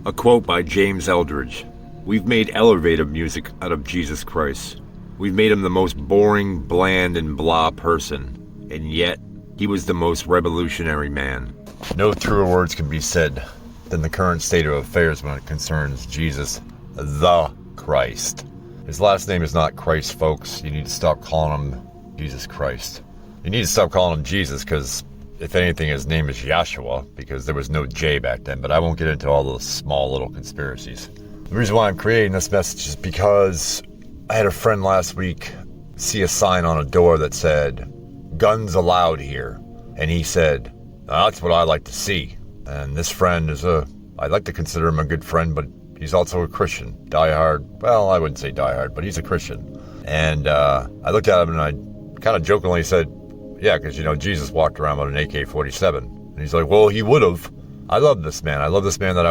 A quote by James Eldridge. We've made elevator music out of Jesus Christ. We've made him the most boring, bland, and blah person. And yet, he was the most revolutionary man. No truer words can be said than the current state of affairs when it concerns Jesus, the Christ. His last name is not Christ, folks. You need to stop calling him Jesus Christ. You need to stop calling him Jesus because, if anything, his name is Yahshua, because there was no J back then, but I won't get into all those small little conspiracies. The reason why I'm creating this message is because I had a friend last week see a sign on a door that said, "Guns allowed here." And he said, "That's what I like to see." And this friend is I'd like to consider him a good friend, but he's also a Christian. Diehard, well, I wouldn't say diehard, but he's a Christian. And I looked at him and I kind of jokingly said, "Yeah, because, Jesus walked around with an AK-47. And he's like, "Well, he would have." I love this man. I love this man who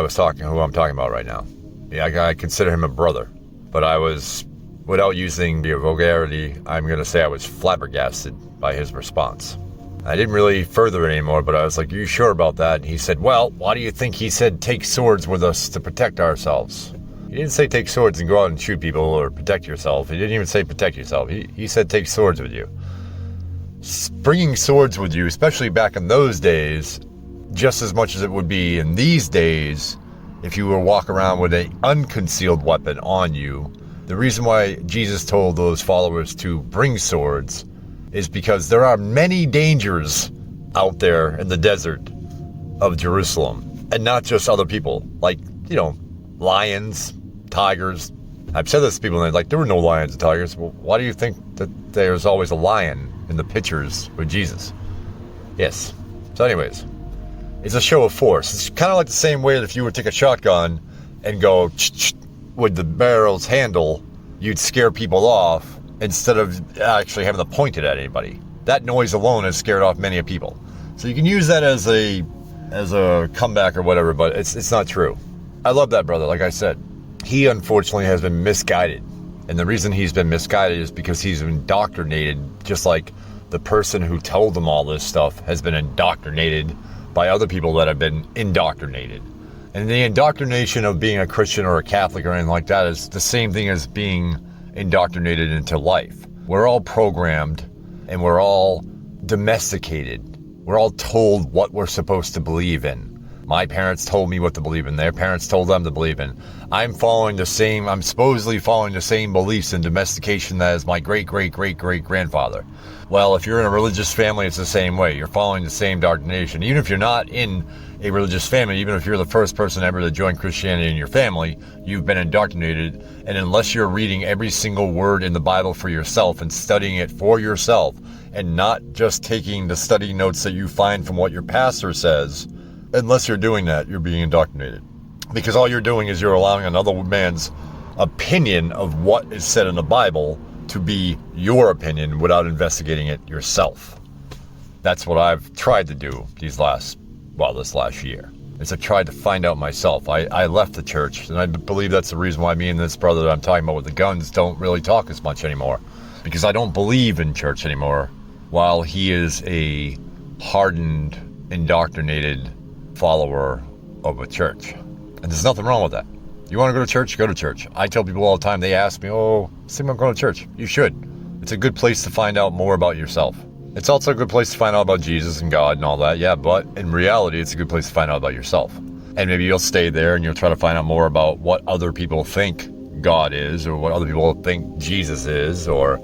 I'm talking about right now. Yeah, I consider him a brother. But I was, without using the vulgarity, I'm going to say I was flabbergasted by his response. I didn't really further it anymore, but I was like, "Are you sure about that?" And he said, "Well, why do you think he said take swords with us to protect ourselves?" He didn't say take swords and go out and shoot people or protect yourself. He didn't even say protect yourself. He said take swords with you. Bringing swords with you, especially back in those days, just as much as it would be in these days, if you were to walk around with an unconcealed weapon on you, the reason why Jesus told those followers to bring swords is because there are many dangers out there in the desert of Jerusalem, and not just other people, like, lions, tigers. I've said this to people and they're like, "There were no lions and tigers." Well, why do you think that there's always a lion in the pictures with Jesus? Yes. So anyways, it's a show of force. It's kind of like the same way that if you would take a shotgun and go with the barrel's handle, you'd scare people off instead of actually having to point it at anybody. That noise alone has scared off many people. So you can use that as a comeback or whatever, but it's not true. I love that brother, like I said. He unfortunately has been misguided. And the reason he's been misguided is because he's indoctrinated, just like the person who told him all this stuff has been indoctrinated by other people that have been indoctrinated. And the indoctrination of being a Christian or a Catholic or anything like that is the same thing as being indoctrinated into life. We're all programmed and we're all domesticated. We're all told what we're supposed to believe in. My parents told me what to believe in. Their parents told them to believe in. I'm supposedly following the same beliefs in domestication as my great-great-great-great-grandfather. Well, if you're in a religious family, it's the same way. You're following the same indoctrination. Even if you're not in a religious family, even if you're the first person ever to join Christianity in your family, you've been indoctrinated. And unless you're reading every single word in the Bible for yourself and studying it for yourself, and not just taking the study notes that you find from what your pastor says, unless you're doing that, you're being indoctrinated. Because all you're doing is you're allowing another man's opinion of what is said in the Bible to be your opinion without investigating it yourself. That's what I've tried to do this last year. Is I've tried to find out myself. I left the church, and I believe that's the reason why me and this brother that I'm talking about with the guns don't really talk as much anymore. Because I don't believe in church anymore, while he is a hardened, indoctrinated follower of a church. And there's nothing wrong with that. You want to go to church? Go to church. I tell people all the time, they ask me, see, I'm going to church. You should. It's a good place to find out more about yourself. It's also a good place to find out about Jesus and God and all that, yeah, but in reality, it's a good place to find out about yourself. And maybe you'll stay there and you'll try to find out more about what other people think God is, or what other people think Jesus is, or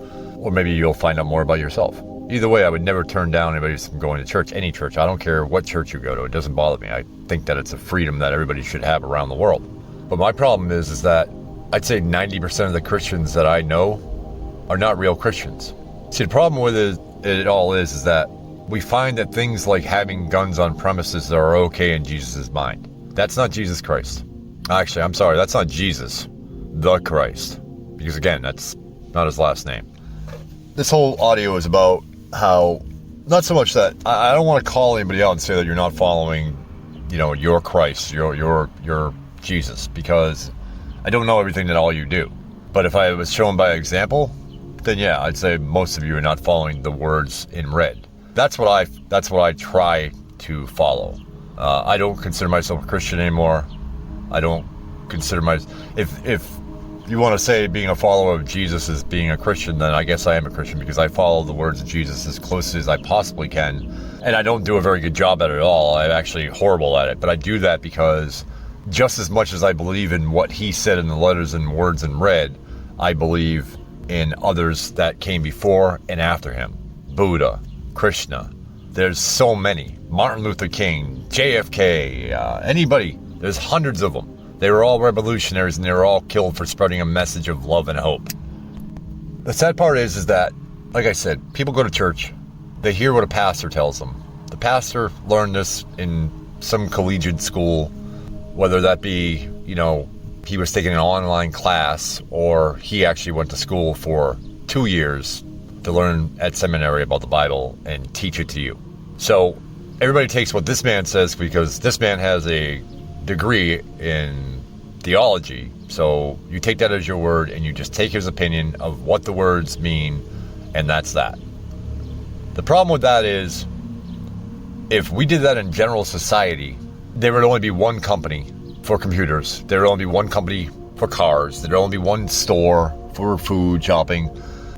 maybe you'll find out more about yourself. Either way, I would never turn down anybody from going to church, any church. I don't care what church you go to. It doesn't bother me. I think that it's a freedom that everybody should have around the world. But my problem is that I'd say 90% of the Christians that I know are not real Christians. See, the problem with it all is that we find that things like having guns on premises are okay in Jesus' mind. That's not Jesus Christ. Actually, I'm sorry, that's not Jesus, the Christ. Because again, that's not his last name. This whole audio is about how, not so much that, I don't want to call anybody out and say that you're not following, your Christ, your Jesus, because I don't know everything that all you do. But if I was shown by example, then yeah, I'd say most of you are not following the words in red. That's what I try to follow. I don't consider myself a Christian anymore. I don't consider if you want to say being a follower of Jesus is being a Christian, then I guess I am a Christian because I follow the words of Jesus as closely as I possibly can. And I don't do a very good job at it at all. I'm actually horrible at it. But I do that because just as much as I believe in what he said in the letters and words in red, I believe in others that came before and after him. Buddha, Krishna. There's so many. Martin Luther King, JFK, anybody. There's hundreds of them. They were all revolutionaries and they were all killed for spreading a message of love and hope. The sad part is that, like I said, people go to church. They hear what a pastor tells them. The pastor learned this in some collegiate school, whether that be, he was taking an online class or he actually went to school for 2 years to learn at seminary about the Bible and teach it to you. So everybody takes what this man says because this man has a degree in theology. So you take that as your word and you just take his opinion of what the words mean, and that's that. The problem with that is if we did that in general society, there would only be one company for computers. There would only be one company for cars. There would only be one store for food shopping.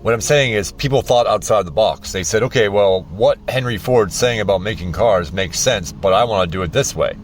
What I'm saying is people thought outside the box. They said, okay, well, what Henry Ford's saying about making cars makes sense, but I want to do it this way.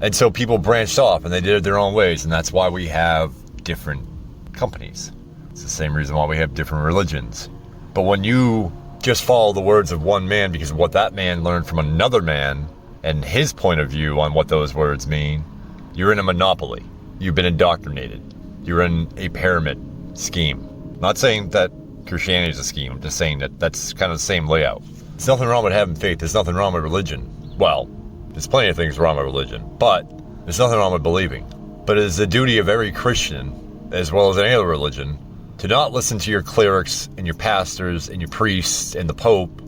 And so people branched off and they did it their own ways. And that's why we have different companies. It's the same reason why we have different religions. But when you just follow the words of one man because of what that man learned from another man and his point of view on what those words mean, you're in a monopoly. You've been indoctrinated. You're in a pyramid scheme. I'm not saying that Christianity is a scheme. I'm just saying that that's kind of the same layout. There's nothing wrong with having faith. There's nothing wrong with religion. Well, there's plenty of things wrong with religion, but there's nothing wrong with believing. But it is the duty of every Christian, as well as any other religion, to not listen to your clerics and your pastors and your priests and the Pope,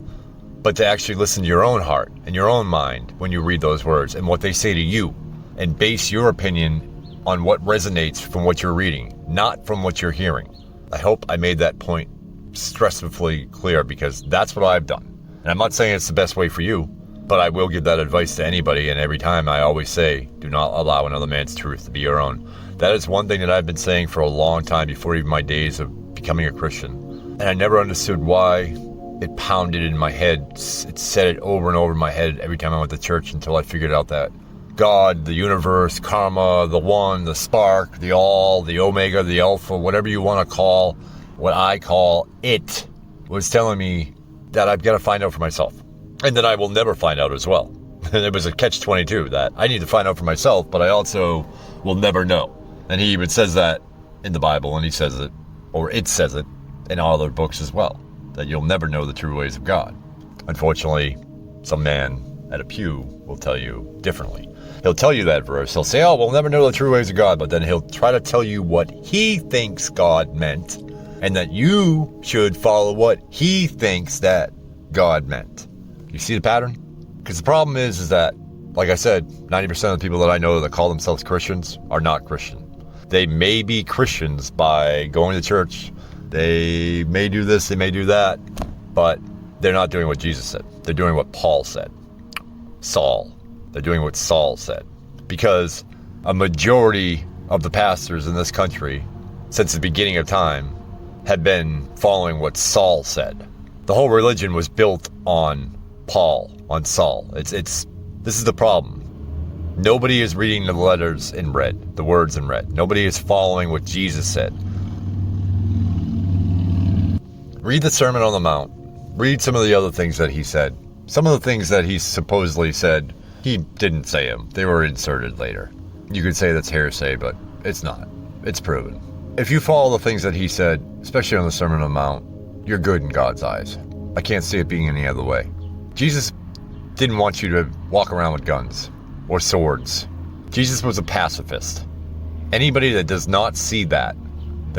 but to actually listen to your own heart and your own mind when you read those words and what they say to you, and base your opinion on what resonates from what you're reading, not from what you're hearing. I hope I made that point stressfully clear because that's what I've done. And I'm not saying it's the best way for you, but I will give that advice to anybody, and every time I always say, do not allow another man's truth to be your own. That is one thing that I've been saying for a long time before even my days of becoming a Christian. And I never understood why it pounded in my head. It said it over and over in my head every time I went to church until I figured out that God, the universe, karma, the one, the spark, the all, the omega, the alpha, whatever you want to call, what I call it, was telling me that I've got to find out for myself. And that I will never find out as well. And it was a catch-22 that I need to find out for myself, but I also will never know. And he even says that in the Bible, and he says it, or it says it, in all other books as well, that you'll never know the true ways of God. Unfortunately, some man at a pew will tell you differently. He'll tell you that verse. He'll say, oh, we'll never know the true ways of God, but then he'll try to tell you what he thinks God meant, and that you should follow what he thinks that God meant. You see the pattern? Because the problem is that, like I said, 90% of the people that I know that call themselves Christians are not Christian. They may be Christians by going to church. They may do this, they may do that, but they're not doing what Jesus said. They're doing what Paul said. Saul. They're doing what Saul said. Because a majority of the pastors in this country, since the beginning of time, have been following what Saul said. The whole religion was built on Paul, on Saul. This is the problem. Nobody is reading the letters in red, the words in red. Nobody is following what Jesus said. Read the Sermon on the Mount. Read some of the other things that he said. Some of the things that he supposedly said, he didn't say them. They were inserted later. You could say that's hearsay, but it's not. It's proven. If you follow the things that he said, especially on the Sermon on the Mount, you're good in God's eyes. I can't see it being any other way. Jesus didn't want you to walk around with guns or swords. Jesus was a pacifist. Anybody that does not see that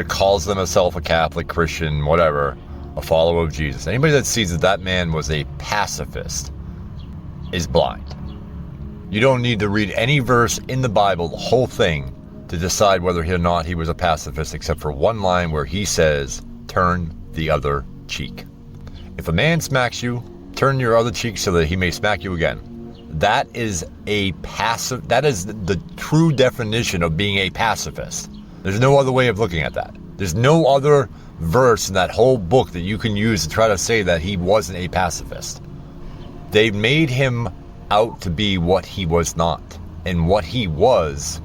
calls themselves a Catholic, Christian, whatever, a follower of Jesus, anybody that sees that that man was a pacifist is blind. You don't need to read any verse in the Bible, the whole thing, to decide whether or not he was a pacifist, except for one line where he says, turn the other cheek. If a man smacks you, turn your other cheek so that he may smack you again. That is that is the true definition of being a pacifist. There's no other way of looking at that. There's no other verse in that whole book that you can use to try to say that he wasn't a pacifist. They made him out to be what he was not. And what he was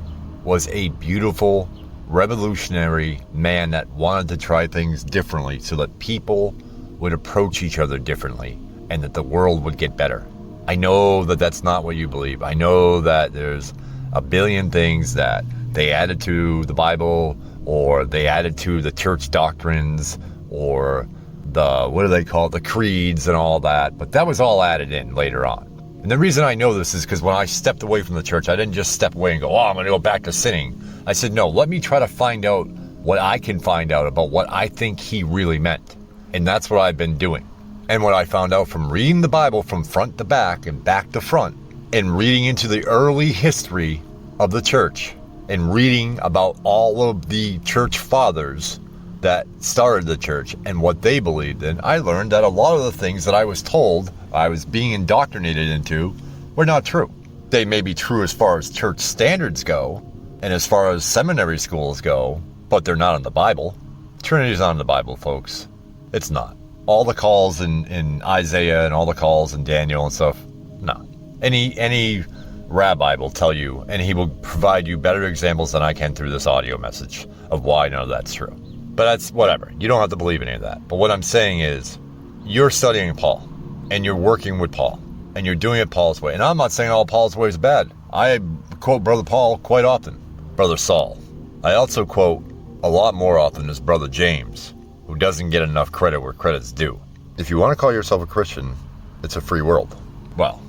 a beautiful, revolutionary man that wanted to try things differently so that people would approach each other differently and that the world would get better. I know that that's not what you believe. I know that there's a billion things that they added to the Bible, or they added to the church doctrines, or the creeds and all that. But that was all added in later on. And the reason I know this is because when I stepped away from the church, I didn't just step away and go, I'm going to go back to sinning. I said, no, let me try to find out what I can find out about what I think he really meant. And that's what I've been doing. And what I found out from reading the Bible from front to back and back to front, and reading into the early history of the church, and reading about all of the church fathers that started the church and what they believed in, I learned that a lot of the things that I was told I was being indoctrinated into were not true. They may be true as far as church standards go and as far as seminary schools go, but they're not in the Bible. Trinity's not in the Bible, folks. It's not. All the calls in Isaiah and all the calls in Daniel and stuff, no. Any rabbi will tell you, and he will provide you better examples than I can through this audio message of why none of that's true. But that's whatever. You don't have to believe any of that. But what I'm saying is, you're studying Paul, and you're working with Paul, and you're doing it Paul's way. And I'm not saying all Paul's way is bad. I quote Brother Paul quite often, Brother Saul. I also quote a lot more often his brother James, who doesn't get enough credit where credit's due. If you want to call yourself a Christian, it's a free world. Well,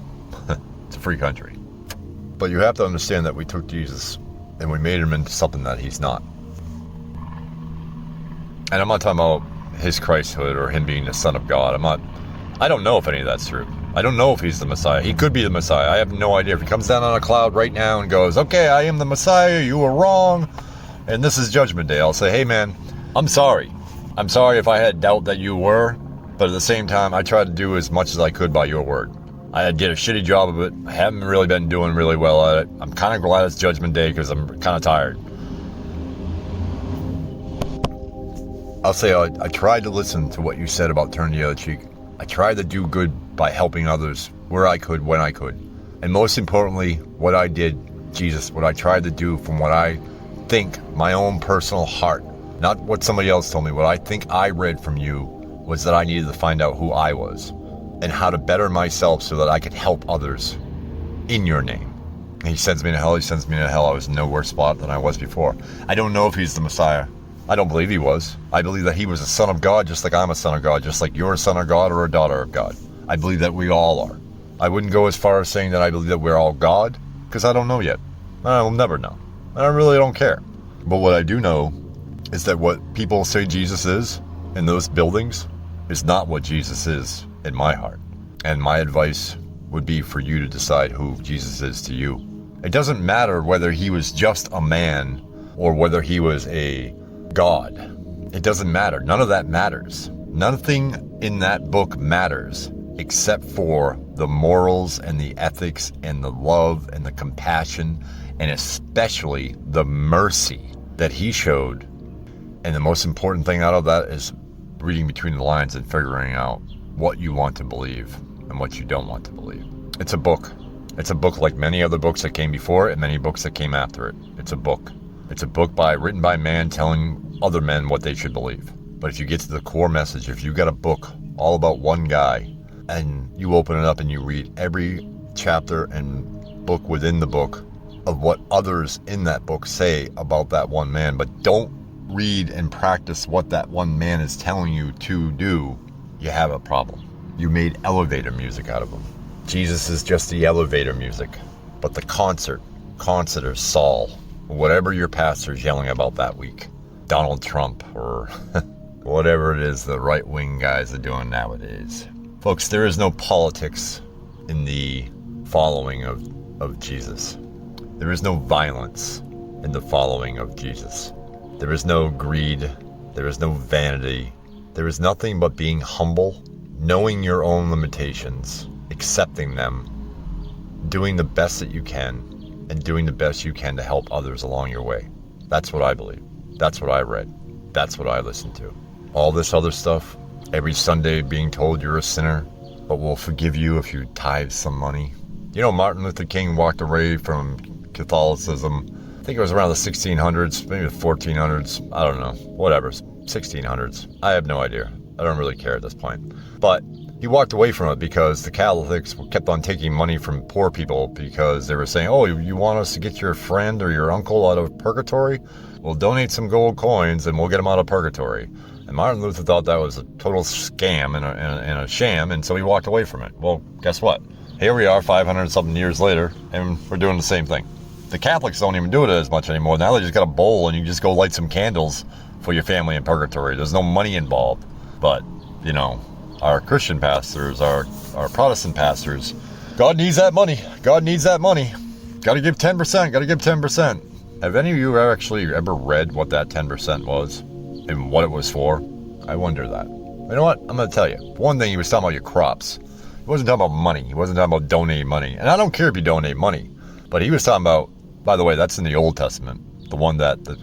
it's a free country. But you have to understand that we took Jesus and we made him into something that he's not. And I'm not talking about his Christhood or him being the Son of God. I don't know if any of that's true. I don't know if he's the Messiah. He could be the Messiah. I have no idea. If he comes down on a cloud right now and goes, okay, I am the Messiah, you were wrong, and this is Judgment Day, I'll say, hey man, I'm sorry. I'm sorry if I had doubt that you were, but at the same time, I tried to do as much as I could by your word. I did a shitty job of it. I haven't really been doing really well at it. I'm kind of glad it's Judgment Day because I'm kind of tired. I'll say I tried to listen to what you said about turning the other cheek. I tried to do good by helping others where I could, when I could. And most importantly, what I did, Jesus, what I tried to do from what I think, my own personal heart, not what somebody else told me, what I think I read from you was that I needed to find out who I was and how to better myself so that I could help others in your name. He sends me to hell, he sends me to hell. I was in no worse spot than I was before. I don't know if he's the Messiah. I don't believe he was. I believe that he was a son of God, just like I'm a son of God, just like you're a son of God or a daughter of God. I believe that we all are. I wouldn't go as far as saying that I believe that we're all God, because I don't know yet. I will never know. I really don't care. But what I do know is that what people say Jesus is in those buildings is not what Jesus is in my heart. And my advice would be for you to decide who Jesus is to you. It doesn't matter whether he was just a man or whether he was a God. It doesn't matter. None of that matters. Nothing in that book matters except for the morals and the ethics and the love and the compassion and especially the mercy that he showed. And the most important thing out of that is reading between the lines and figuring out what you want to believe and what you don't want to believe. It's a book. It's a book like many other books that came before it and many books that came after it. It's a book. It's a book written by man telling other men what they should believe. But if you get to the core message, if you got a book all about one guy and you open it up and you read every chapter and book within the book of what others in that book say about that one man, but don't read and practice what that one man is telling you to do, you have a problem. You made elevator music out of him. Jesus is just the elevator music, but the concert is Saul, whatever your pastor's yelling about that week. Donald Trump or whatever it is the right-wing guys are doing nowadays. Folks, there is no politics in the following of Jesus. There is no violence in the following of Jesus. There is no greed. There is no vanity. There is nothing but being humble, knowing your own limitations, accepting them, doing the best that you can and doing the best you can to help others along your way. That's what I believe. That's what I read. That's what I listened to. All this other stuff, every Sunday being told you're a sinner, but we'll forgive you if you tithe some money. You know, Martin Luther King walked away from Catholicism, I think it was around the 1600s, maybe the 1400s, I don't know, whatever, 1600s. I have no idea. I don't really care at this point. But he walked away from it because the Catholics kept on taking money from poor people because they were saying, oh, you want us to get your friend or your uncle out of purgatory? Well, donate some gold coins and we'll get him out of purgatory. And Martin Luther thought that was a total scam and a sham, and so he walked away from it. Well, guess what? Here we are 500-something years later, and we're doing the same thing. The Catholics don't even do it as much anymore. Now they just got a bowl and you just go light some candles for your family in purgatory. There's no money involved. But, you know, our Christian pastors, our Protestant pastors, God needs that money. God needs that money. Got to give 10%. Got to give 10%. Have any of you actually ever read what that 10% was and what it was for? I wonder that. You know what? I'm going to tell you. One thing, he was talking about your crops. He wasn't talking about money. He wasn't talking about donating money. And I don't care if you donate money. But he was talking about, by the way, that's in the Old Testament. The one that the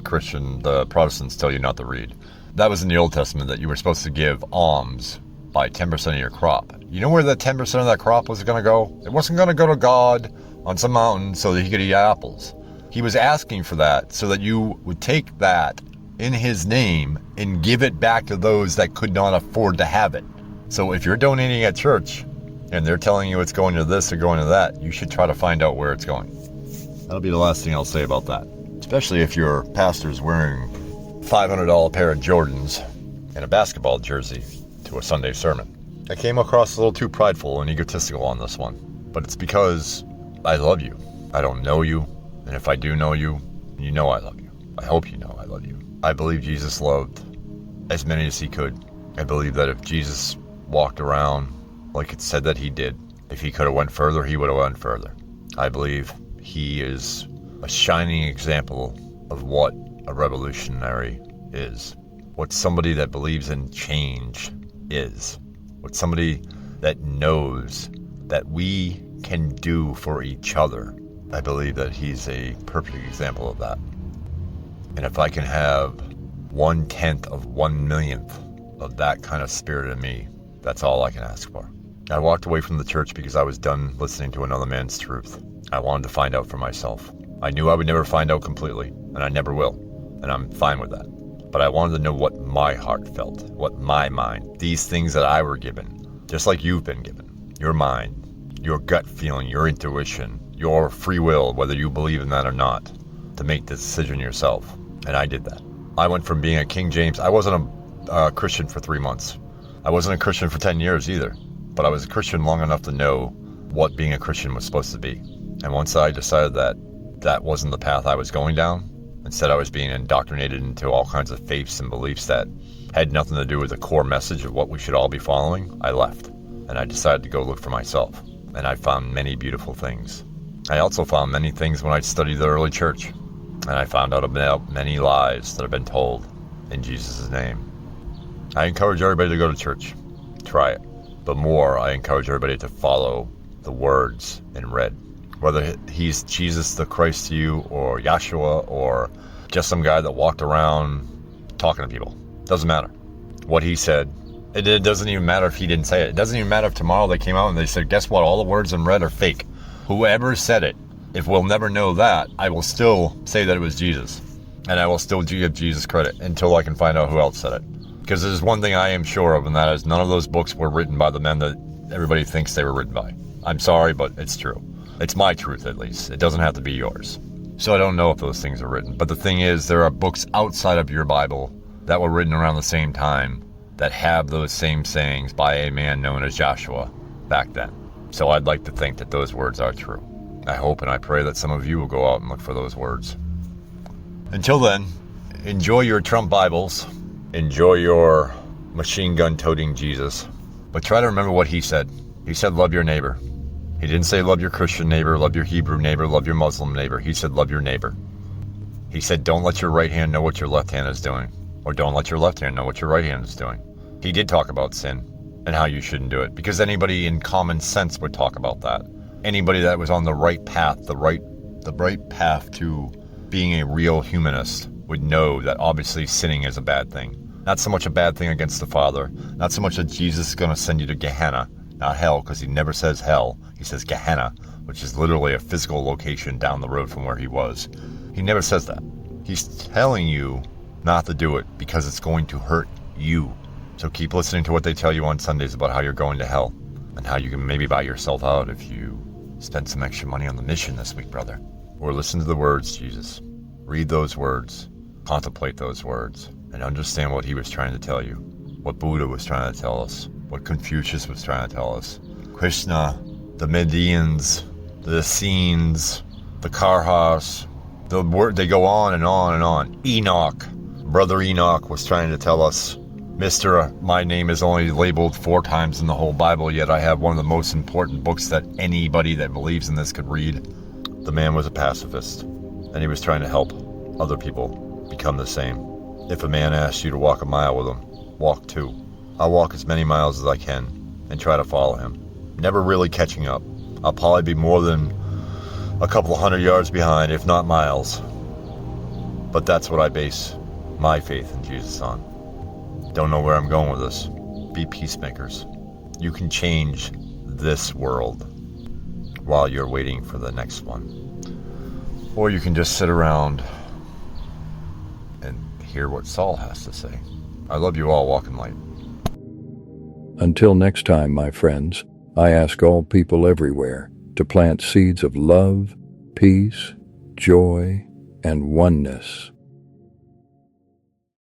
Protestants tell you not to read. That was in the Old Testament, that you were supposed to give alms by 10% of your crop. You know where that 10% of that crop was going to go? It wasn't going to go to God on some mountain so that he could eat apples. He was asking for that so that you would take that in his name and give it back to those that could not afford to have it. So if you're donating at church and they're telling you it's going to this or going to that, you should try to find out where it's going. That'll be the last thing I'll say about that. Especially if your pastor's wearing $500 pair of Jordans and a basketball jersey to a Sunday sermon. I came across a little too prideful and egotistical on this one, but it's because I love you. I don't know you, and if I do know you, you know I love you. I hope you know I love you. I believe Jesus loved as many as he could. I believe that if Jesus walked around like it said that he did, if he could have went further, he would have went further. I believe he is a shining example of what a revolutionary is, what somebody that believes in change is, what somebody that knows that we can do for each other. I believe that he's a perfect example of that. And if I can have 1/10 of 1/1,000,000th of that kind of spirit in me, that's all I can ask for. I walked away from the church because I was done listening to another man's truth. I wanted to find out for myself. I knew I would never find out completely, and I never will, and I'm fine with that. But I wanted to know what my heart felt, what my mind, these things that I were given, just like you've been given, your mind, your gut feeling, your intuition, your free will, whether you believe in that or not, to make the decision yourself. And I did that. I went from being a King James, I wasn't a Christian for 3 months. I wasn't a Christian for 10 years either, but I was a Christian long enough to know what being a Christian was supposed to be. And once I decided that that wasn't the path I was going down, instead I was being indoctrinated into all kinds of faiths and beliefs that had nothing to do with the core message of what we should all be following, I left. And I decided to go look for myself. And I found many beautiful things. I also found many things when I studied the early church. And I found out about many lies that have been told in Jesus' name. I encourage everybody to go to church. Try it. But more, I encourage everybody to follow the words in red. Whether he's Jesus the Christ to you, or Yahshua, or just some guy that walked around talking to people. Doesn't matter. What he said, it doesn't even matter if he didn't say it. It doesn't even matter if tomorrow they came out and they said, guess what, all the words in red are fake. Whoever said it, if we'll never know that, I will still say that it was Jesus. And I will still give Jesus credit until I can find out who else said it. Because there's one thing I am sure of, and that is none of those books were written by the men that everybody thinks they were written by. I'm sorry, but it's true. It's my truth, at least. It doesn't have to be yours. So I don't know if those things are written. But the thing is, there are books outside of your Bible that were written around the same time that have those same sayings by a man known as Joshua back then. So I'd like to think that those words are true. I hope and I pray that some of you will go out and look for those words. Until then, enjoy your Trump Bibles. Enjoy your machine gun toting Jesus. But try to remember what he said. He said, love your neighbor. He didn't say love your Christian neighbor, love your Hebrew neighbor, love your Muslim neighbor. He said love your neighbor. He said don't let your right hand know what your left hand is doing. Or don't let your left hand know what your right hand is doing. He did talk about sin and how you shouldn't do it. Because anybody in common sense would talk about that. Anybody that was on the right path, the right path to being a real humanist would know that obviously sinning is a bad thing. Not so much a bad thing against the Father, not so much that Jesus is going to send you to Gehenna, not hell, because he never says hell. He says Gehenna, which is literally a physical location down the road from where he was. He never says that. He's telling you not to do it because it's going to hurt you. So keep listening to what they tell you on Sundays about how you're going to hell and how you can maybe buy yourself out if you spend some extra money on the mission this week, brother. Or listen to the words, Jesus. Read those words, contemplate those words, and understand what he was trying to tell you, what Buddha was trying to tell us, what Confucius was trying to tell us, Krishna, the Medians, the Essenes, the Karhas, they go on and on and on. Enoch, Brother Enoch was trying to tell us, my name is only labeled 4 times in the whole Bible, yet I have one of the most important books that anybody that believes in this could read. The man was a pacifist, and he was trying to help other people become the same. If a man asks you to walk a mile with him, walk 2. I'll walk as many miles as I can and try to follow him. Never really catching up. I'll probably be more than a couple of 100 yards behind, if not miles. But that's what I base my faith in Jesus on. Don't know where I'm going with this. Be peacemakers. You can change this world while you're waiting for the next one. Or you can just sit around and hear what Saul has to say. I love you all. Walk in light. Until next time, my friends, I ask all people everywhere to plant seeds of love, peace, joy, and oneness